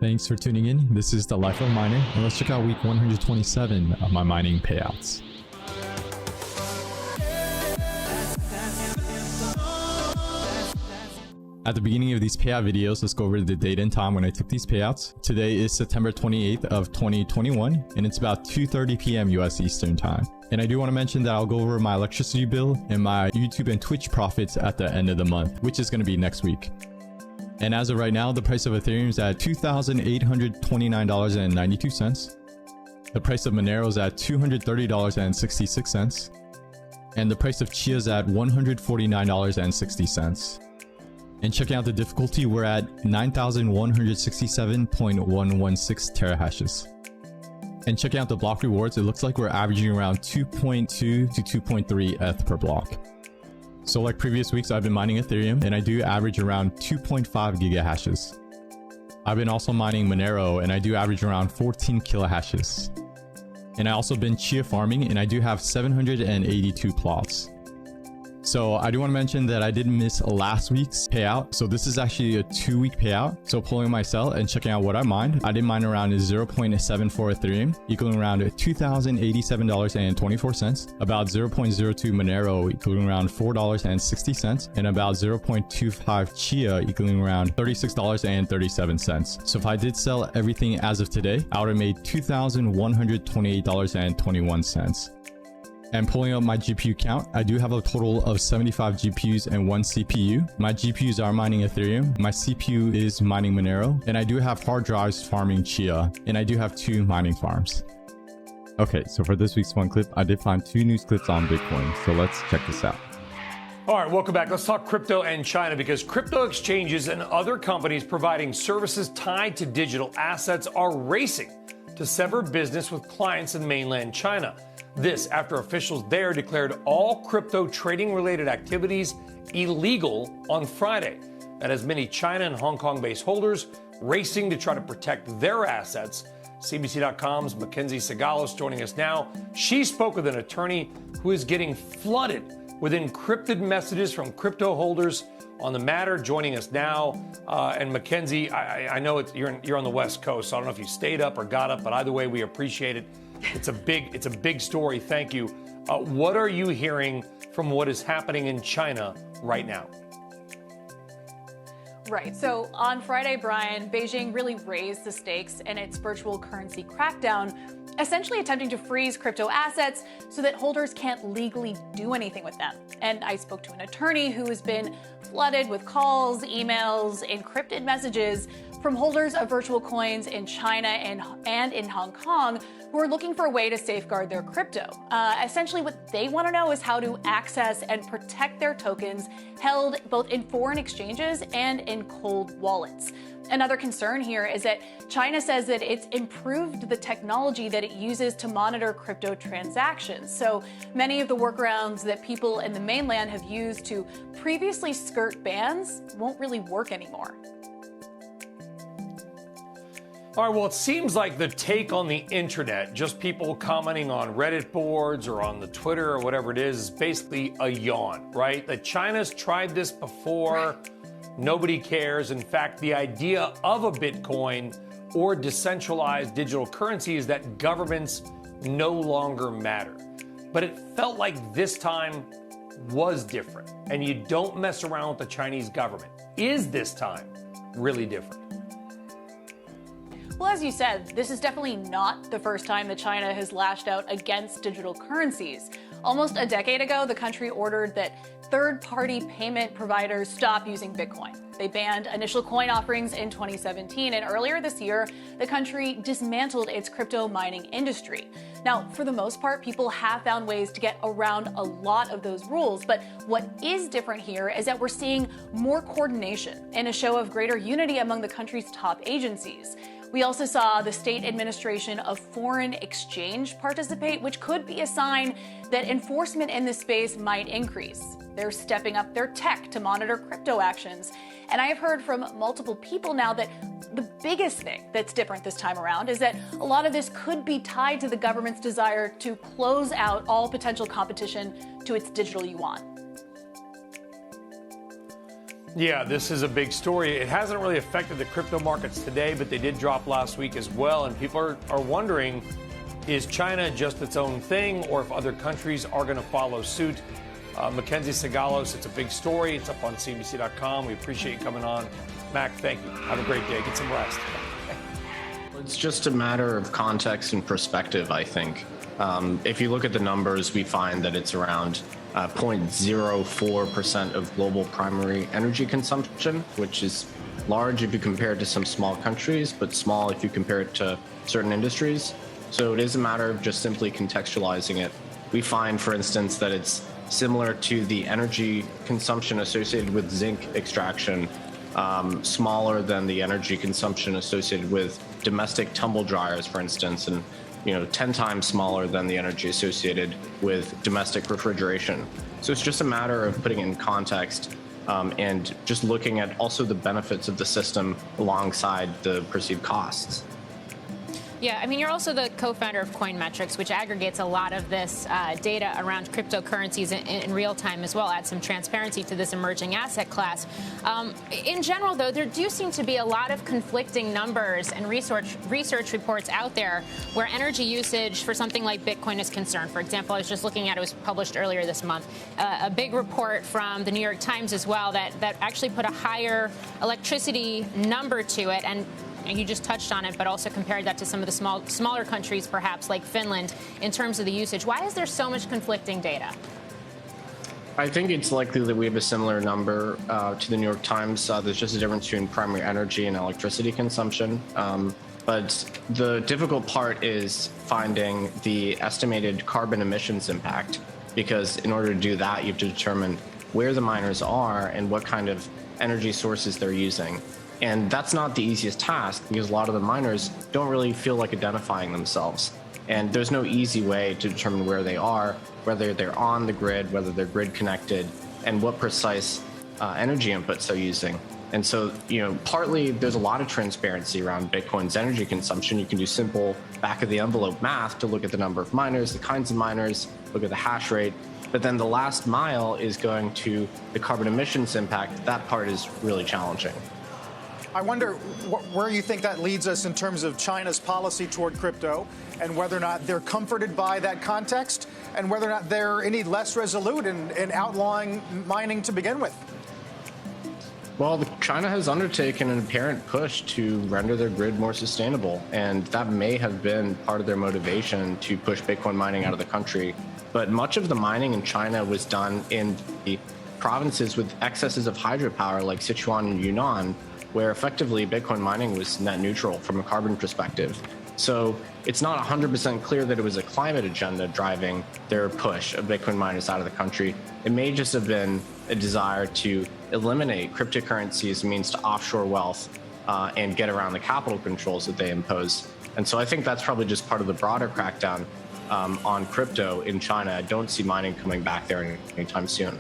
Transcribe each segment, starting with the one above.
Thanks for tuning in. This is The Life of a Miner, and let's check out week 127 of my mining payouts. At the beginning of these payout videos, let's go over the date and time when I took these payouts. Today is September 28th of 2021, and it's about 2:30 p.m. US Eastern Time. And I do want to mention that I'll go over my electricity bill and my YouTube and Twitch profits at the end of the month, which is going to be next week. And as of right now, the price of Ethereum is at $2,829.92. The price of Monero is at $230.66. And the price of Chia is at $149.60. And checking out the difficulty, we're at 9,167.116 terahashes. And checking out the block rewards, it looks like we're averaging around 2.2 to 2.3 ETH per block. So like previous weeks, I've been mining Ethereum, and I do average around 2.5 gigahashes. I've been also mining Monero, and I do average around 14 kilohashes. And I also been Chia farming, and I do have 782 plots. So I do want to mention that I did miss last week's payout. So this is actually a 2-week payout. So pulling my sell and checking out what I mined. I did mine around 0.74 Ethereum, equaling around $2,087.24. About 0.02 Monero, equaling around $4.60. And about 0.25 Chia, equaling around $36.37. So if I did sell everything as of today, I would have made $2,128.21. And pulling up my GPU count, I do have a total of 75 GPUs and 1 CPU. My GPUs are mining Ethereum, my CPU is mining Monero, and I do have hard drives farming Chia, and I do have 2 mining farms. Okay, so for this week's fun clip, I did find 2 news clips on Bitcoin, so let's check this out. All right, welcome back. Let's talk crypto and China, because crypto exchanges and other companies providing services tied to digital assets are racing to sever business with clients in mainland China. This after officials there declared all crypto trading-related activities illegal on Friday. That has many China and Hong Kong-based holders racing to try to protect their assets. CBC.com's Mackenzie Sagalos joining us now. She spoke with an attorney who is getting flooded with encrypted messages from crypto holders on the matter. Joining us now, and Mackenzie, I know you're on the West Coast, so I don't know if you stayed up or got up, but either way, we appreciate it. It's a big story. Thank you. What are you hearing from what is happening in China right now? Right. So on Friday, Brian, Beijing really raised the stakes in its virtual currency crackdown, essentially attempting to freeze crypto assets so that holders can't legally do anything with them. And I spoke to an attorney who has been flooded with calls, emails, encrypted messages from holders of virtual coins in China and in Hong Kong who are looking for a way to safeguard their crypto. Essentially, what they want to know is how to access and protect their tokens held both in foreign exchanges and in cold wallets. Another concern here is that China says that it's improved the technology that it uses to monitor crypto transactions. So many of the workarounds that people in the mainland have used to previously skirt bans won't really work anymore. All right, well, it seems like the take on the internet, just people commenting on Reddit boards or on the Twitter or whatever it is basically a yawn, right? That China's tried this before. Nobody cares. In fact, the idea of a Bitcoin or decentralized digital currency is that governments no longer matter. But it felt like this time was different, and you don't mess around with the Chinese government. Is this time really different? Well, as you said, this is definitely not the first time that China has lashed out against digital currencies. Almost a decade ago, the country ordered that third-party payment providers stop using Bitcoin. They banned initial coin offerings in 2017, and earlier this year, the country dismantled its crypto mining industry. Now, for the most part, people have found ways to get around a lot of those rules, but what is different here is that we're seeing more coordination and a show of greater unity among the country's top agencies. We also saw the State Administration of Foreign Exchange participate, which could be a sign that enforcement in this space might increase. They're stepping up their tech to monitor crypto actions. And I have heard from multiple people now that the biggest thing that's different this time around is that a lot of this could be tied to the government's desire to close out all potential competition to its digital yuan. Yeah, this is a big story. It hasn't really affected the crypto markets today, but they did drop last week as well. And people are wondering, is China just its own thing, or if other countries are going to follow suit? Mackenzie Sagalos, it's a big story. It's up on CNBC.com. We appreciate you coming on. Mac, thank you. Have a great day. Get some rest. It's just a matter of context and perspective, I think. If you look at the numbers, we find that it's around 0.04% of global primary energy consumption, which is large if you compare it to some small countries, but small if you compare it to certain industries. So it is a matter of just simply contextualizing it. We find, for instance, that it's similar to the energy consumption associated with zinc extraction, smaller than the energy consumption associated with domestic tumble dryers, for instance, and 10 times smaller than the energy associated with domestic refrigeration. So it's just a matter of putting it in context and just looking at also the benefits of the system alongside the perceived costs. Yeah, I mean, you're also the co-founder of Coinmetrics, which aggregates a lot of this data around cryptocurrencies in real time as well, adds some transparency to this emerging asset class. In general, though, there do seem to be a lot of conflicting numbers and research reports out there where energy usage for something like Bitcoin is concerned. For example, I was just looking at, it was published earlier this month, a big report from the New York Times as well that actually put a higher electricity number to it, and you just touched on it, but also compared that to some of the smaller countries, perhaps like Finland, in terms of the usage. Why is there so much conflicting data? I think it's likely that we have a similar number to the New York Times. There's just a difference between primary energy and electricity consumption. But the difficult part is finding the estimated carbon emissions impact, because in order to do that, you have to determine where the miners are and what kind of energy sources they're using. And that's not the easiest task, because a lot of the miners don't really feel like identifying themselves. And there's no easy way to determine where they are, whether they're on the grid, whether they're grid connected, and what precise energy inputs they're using. And so, partly there's a lot of transparency around Bitcoin's energy consumption. You can do simple back of the envelope math to look at the number of miners, the kinds of miners, look at the hash rate. But then the last mile is going to the carbon emissions impact. That part is really challenging. I wonder where you think that leads us in terms of China's policy toward crypto, and whether or not they're comforted by that context, and whether or not they're any less resolute in outlawing mining to begin with. Well, China has undertaken an apparent push to render their grid more sustainable, and that may have been part of their motivation to push Bitcoin mining out of the country. But much of the mining in China was done in the provinces with excesses of hydropower like Sichuan and Yunnan, where effectively Bitcoin mining was net neutral from a carbon perspective. So it's not 100% clear that it was a climate agenda driving their push of Bitcoin miners out of the country. It may just have been a desire to eliminate cryptocurrency as a means to offshore wealth and get around the capital controls that they impose. And so I think that's probably just part of the broader crackdown on crypto in China. I don't see mining coming back there anytime soon.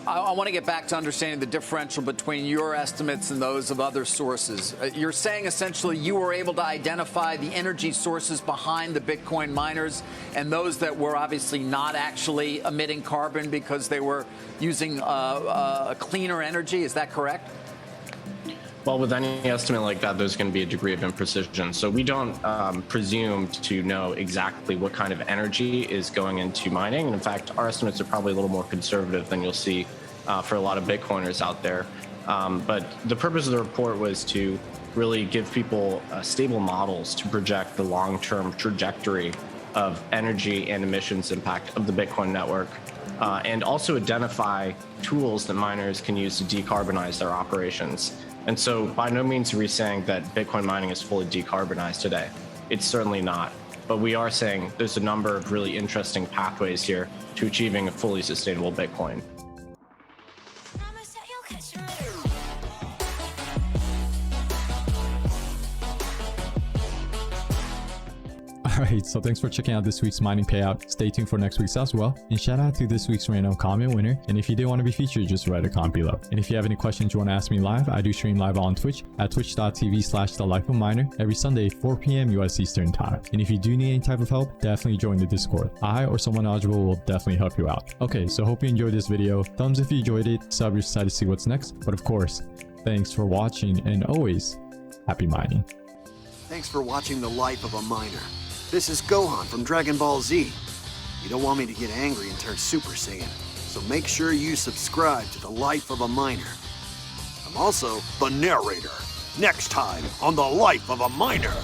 I want to get back to understanding the differential between your estimates and those of other sources. You're saying essentially you were able to identify the energy sources behind the Bitcoin miners and those that were obviously not actually emitting carbon because they were using a cleaner energy. Is that correct? Well, with any estimate like that, there's going to be a degree of imprecision. So we don't presume to know exactly what kind of energy is going into mining. And in fact, our estimates are probably a little more conservative than you'll see for a lot of Bitcoiners out there. But the purpose of the report was to really give people stable models to project the long-term trajectory of energy and emissions impact of the Bitcoin network, and also identify tools that miners can use to decarbonize their operations. And so by no means are we saying that Bitcoin mining is fully decarbonized today. It's certainly not. But we are saying there's a number of really interesting pathways here to achieving a fully sustainable Bitcoin. Alright, so thanks for checking out this week's mining payout. Stay tuned for next week's as well. And shout out to this week's random comment winner. And if you did want to be featured, just write a comment below. And if you have any questions you want to ask me live, I do stream live on Twitch at twitch.tv/thelifeofminer every Sunday, 4 p.m. US Eastern Time. And if you do need any type of help, definitely join the Discord. I or someone eligible will definitely help you out. Okay, so hope you enjoyed this video. Thumbs if you enjoyed it, sub if you're excited to see what's next. But of course, thanks for watching and always happy mining. Thanks for watching The Life of a Miner. This is Gohan from Dragon Ball Z. You don't want me to get angry and turn Super Saiyan, so make sure you subscribe to The Life of a Miner. I'm also the narrator. Next time on The Life of a Miner.